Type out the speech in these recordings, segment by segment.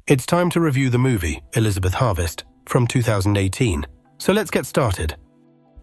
It's time to review the movie, Elizabeth Harvest, from 2018. So let's get started.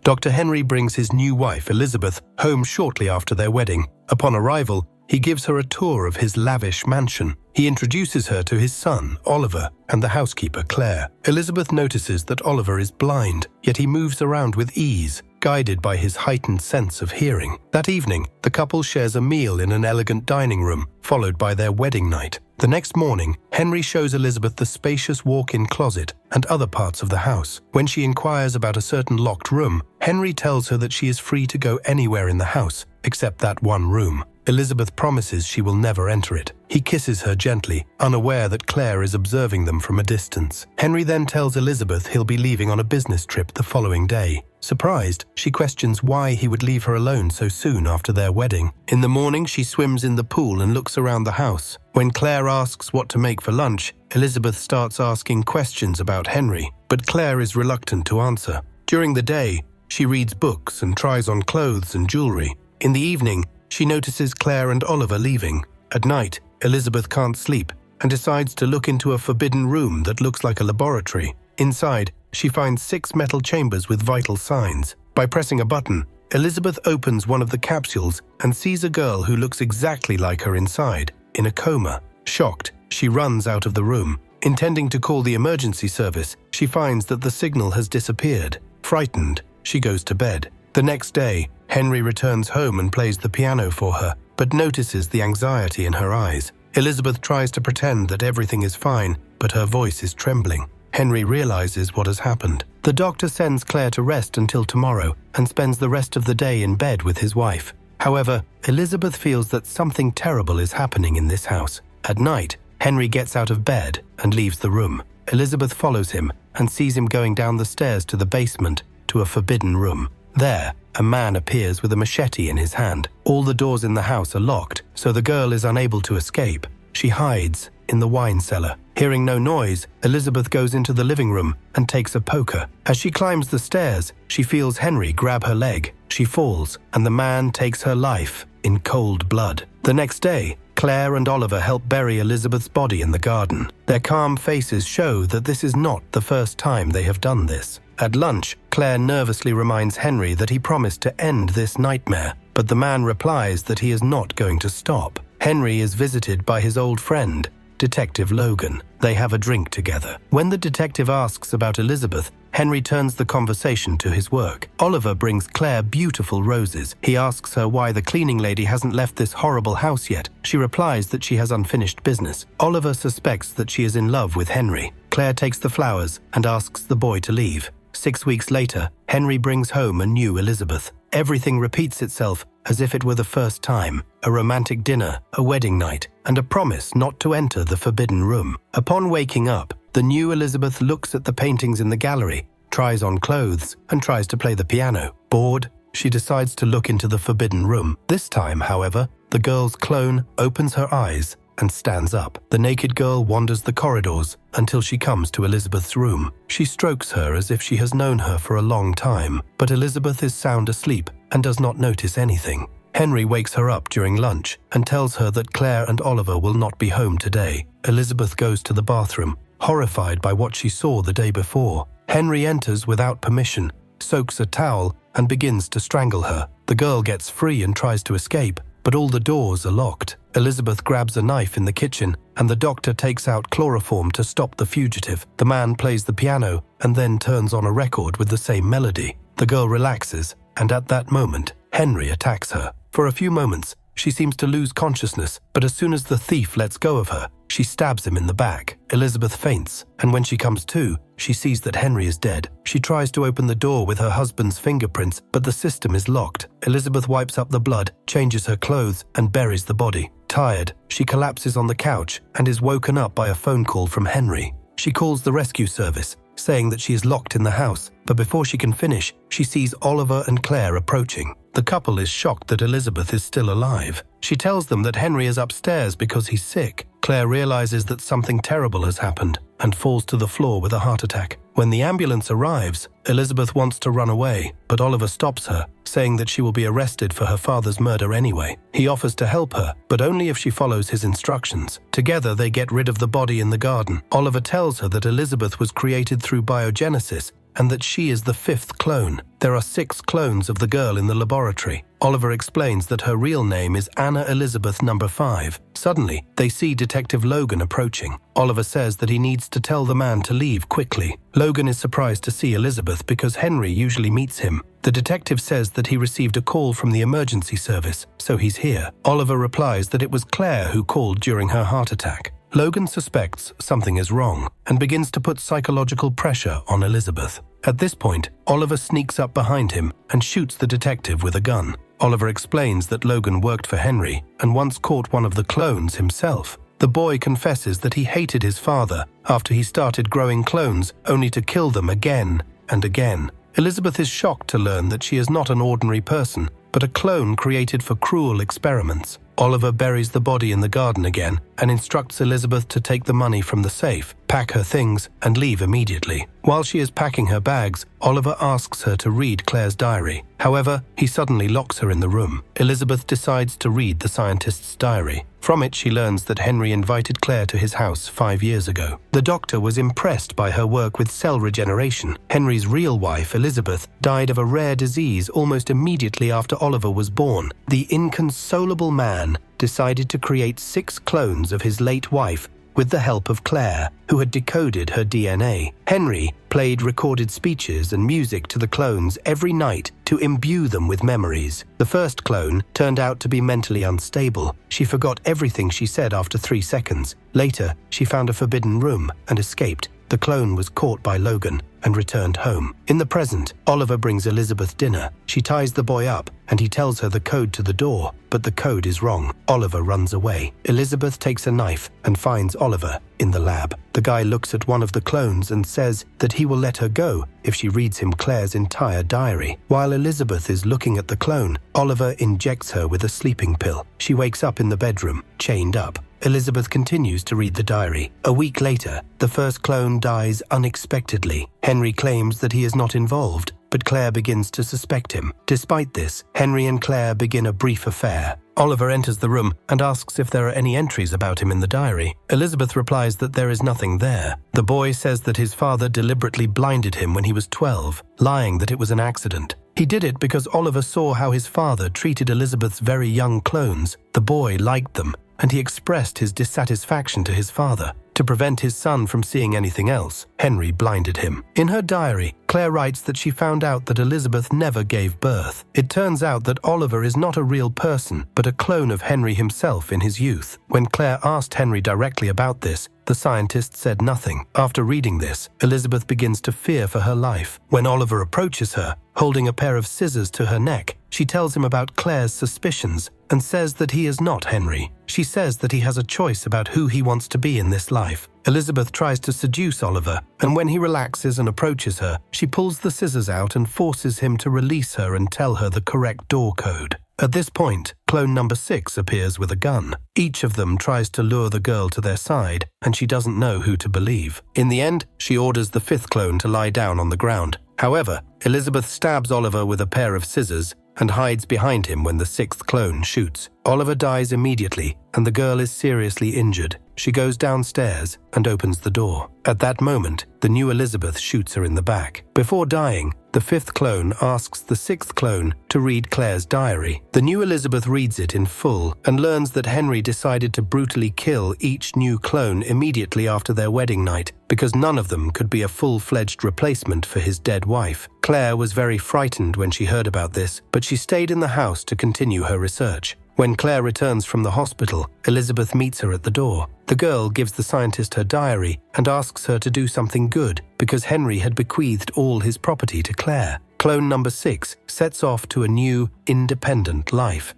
Dr. Henry brings his new wife, Elizabeth, home shortly after their wedding. Upon arrival, he gives her a tour of his lavish mansion. He introduces her to his son, Oliver, and the housekeeper, Claire. Elizabeth notices that Oliver is blind, yet he moves around with ease, guided by his heightened sense of hearing. That evening, the couple shares a meal in an elegant dining room, followed by their wedding night. The next morning, Henry shows Elizabeth the spacious walk-in closet and other parts of the house. When she inquires about a certain locked room, Henry tells her that she is free to go anywhere in the house, except that one room. Elizabeth promises she will never enter it. He kisses her gently, unaware that Claire is observing them from a distance. Henry then tells Elizabeth he'll be leaving on a business trip the following day. Surprised, she questions why he would leave her alone so soon after their wedding. In the morning, she swims in the pool and looks around the house. When Claire asks what to make for lunch, Elizabeth starts asking questions about Henry, but Claire is reluctant to answer. During the day, she reads books and tries on clothes and jewelry. In the evening, she notices Claire and Oliver leaving. At night, Elizabeth can't sleep and decides to look into a forbidden room that looks like a laboratory. Inside, she finds 6 metal chambers with vital signs. By pressing a button, Elizabeth opens one of the capsules and sees a girl who looks exactly like her inside, in a coma. Shocked, she runs out of the room. Intending to call the emergency service, she finds that the signal has disappeared. Frightened, she goes to bed. The next day, Henry returns home and plays the piano for her, but notices the anxiety in her eyes. Elizabeth tries to pretend that everything is fine, but her voice is trembling. Henry realizes what has happened. The doctor sends Claire to rest until tomorrow and spends the rest of the day in bed with his wife. However, Elizabeth feels that something terrible is happening in this house. At night, Henry gets out of bed and leaves the room. Elizabeth follows him and sees him going down the stairs to the basement to a forbidden room. There, a man appears with a machete in his hand. All the doors in the house are locked, so the girl is unable to escape. She hides in the wine cellar. Hearing no noise, Elizabeth goes into the living room and takes a poker. As she climbs the stairs, she feels Henry grab her leg. She falls, and the man takes her life in cold blood. The next day, Claire and Oliver help bury Elizabeth's body in the garden. Their calm faces show that this is not the first time they have done this. At lunch, Claire nervously reminds Henry that he promised to end this nightmare, but the man replies that he is not going to stop. Henry is visited by his old friend, Detective Logan. They have a drink together. When the detective asks about Elizabeth, Henry turns the conversation to his work. Oliver brings Claire beautiful roses. He asks her why the cleaning lady hasn't left this horrible house yet. She replies that she has unfinished business. Oliver suspects that she is in love with Henry. Claire takes the flowers and asks the boy to leave. 6 weeks later, Henry brings home a new Elizabeth. Everything repeats itself as if it were the first time. A romantic dinner, a wedding night, and a promise not to enter the forbidden room. Upon waking up, the new Elizabeth looks at the paintings in the gallery, tries on clothes, and tries to play the piano. Bored, she decides to look into the forbidden room. This time, however, the girl's clone opens her eyes and stands up. The naked girl wanders the corridors until she comes to Elizabeth's room. She strokes her as if she has known her for a long time, but Elizabeth is sound asleep and does not notice anything. Henry wakes her up during lunch and tells her that Claire and Oliver will not be home today. Elizabeth goes to the bathroom, horrified by what she saw the day before. Henry enters without permission, soaks a towel, and begins to strangle her. The girl gets free and tries to escape, but all the doors are locked. Elizabeth grabs a knife in the kitchen, and the doctor takes out chloroform to stop the fugitive. The man plays the piano and then turns on a record with the same melody. The girl relaxes, and at that moment, Henry attacks her. For a few moments, she seems to lose consciousness, but as soon as the thief lets go of her, she stabs him in the back. Elizabeth faints, and when she comes to, she sees that Henry is dead. She tries to open the door with her husband's fingerprints, but the system is locked. Elizabeth wipes up the blood, changes her clothes, and buries the body. Tired, she collapses on the couch and is woken up by a phone call from Henry. She calls the rescue service, saying that she is locked in the house, but before she can finish, she sees Oliver and Claire approaching. The couple is shocked that Elizabeth is still alive. She tells them that Henry is upstairs because he's sick. Claire realizes that something terrible has happened and falls to the floor with a heart attack. When the ambulance arrives, Elizabeth wants to run away, but Oliver stops her, saying that she will be arrested for her father's murder anyway. He offers to help her, but only if she follows his instructions. Together, they get rid of the body in the garden. Oliver tells her that Elizabeth was created through biogenesis and that she is the 5th clone. There are 6 clones of the girl in the laboratory. Oliver explains that her real name is Anna Elizabeth No. 5. Suddenly, they see Detective Logan approaching. Oliver says that he needs to tell the man to leave quickly. Logan is surprised to see Elizabeth because Henry usually meets him. The detective says that he received a call from the emergency service, so he's here. Oliver replies that it was Claire who called during her heart attack. Logan suspects something is wrong and begins to put psychological pressure on Elizabeth. At this point, Oliver sneaks up behind him and shoots the detective with a gun. Oliver explains that Logan worked for Henry and once caught one of the clones himself. The boy confesses that he hated his father after he started growing clones, only to kill them again and again. Elizabeth is shocked to learn that she is not an ordinary person, but a clone created for cruel experiments. Oliver buries the body in the garden again and instructs Elizabeth to take the money from the safe, pack her things, and leave immediately. While she is packing her bags, Oliver asks her to read Claire's diary. However, he suddenly locks her in the room. Elizabeth decides to read the scientist's diary. From it, she learns that Henry invited Claire to his house 5 years ago. The doctor was impressed by her work with cell regeneration. Henry's real wife, Elizabeth, died of a rare disease almost immediately after Oliver was born. The inconsolable man decided to create 6 clones of his late wife with the help of Claire, who had decoded her DNA. Henry played recorded speeches and music to the clones every night to imbue them with memories. The first clone turned out to be mentally unstable. She forgot everything she said after 3 seconds. Later, she found a forbidden room and escaped. The clone was caught by Logan and returned home. In the present, Oliver brings Elizabeth dinner. She ties the boy up and he tells her the code to the door, but the code is wrong. Oliver runs away. Elizabeth takes a knife and finds Oliver in the lab. The guy looks at one of the clones and says that he will let her go if she reads him Claire's entire diary. While Elizabeth is looking at the clone, Oliver injects her with a sleeping pill. She wakes up in the bedroom, chained up. Elizabeth continues to read the diary. A week later, the first clone dies unexpectedly. Henry claims that he is not involved, but Claire begins to suspect him. Despite this, Henry and Claire begin a brief affair. Oliver enters the room and asks if there are any entries about him in the diary. Elizabeth replies that there is nothing there. The boy says that his father deliberately blinded him when he was 12, lying that it was an accident. He did it because Oliver saw how his father treated Elizabeth's very young clones. The boy liked them, and he expressed his dissatisfaction to his father. To prevent his son from seeing anything else, Henry blinded him. In her diary, Claire writes that she found out that Elizabeth never gave birth. It turns out that Oliver is not a real person, but a clone of Henry himself in his youth. When Claire asked Henry directly about this, the scientist said nothing. After reading this, Elizabeth begins to fear for her life. When Oliver approaches her, holding a pair of scissors to her neck, she tells him about Claire's suspicions and says that he is not Henry. She says that he has a choice about who he wants to be in this life. Elizabeth tries to seduce Oliver, and when he relaxes and approaches her, she pulls the scissors out and forces him to release her and tell her the correct door code. At this point, clone number 6 appears with a gun. Each of them tries to lure the girl to their side, and she doesn't know who to believe. In the end, she orders the 5th clone to lie down on the ground. However, Elizabeth stabs Oliver with a pair of scissors and hides behind him when the 6th clone shoots. Oliver dies immediately, and the girl is seriously injured. She goes downstairs and opens the door. At that moment, the new Elizabeth shoots her in the back. Before dying, the 5th clone asks the 6th clone to read Claire's diary. The new Elizabeth reads it in full and learns that Henry decided to brutally kill each new clone immediately after their wedding night because none of them could be a full-fledged replacement for his dead wife. Claire was very frightened when she heard about this, but she stayed in the house to continue her research. When Claire returns from the hospital, Elizabeth meets her at the door. The girl gives the scientist her diary and asks her to do something good because Henry had bequeathed all his property to Claire. Clone number 6 sets off to a new, independent life.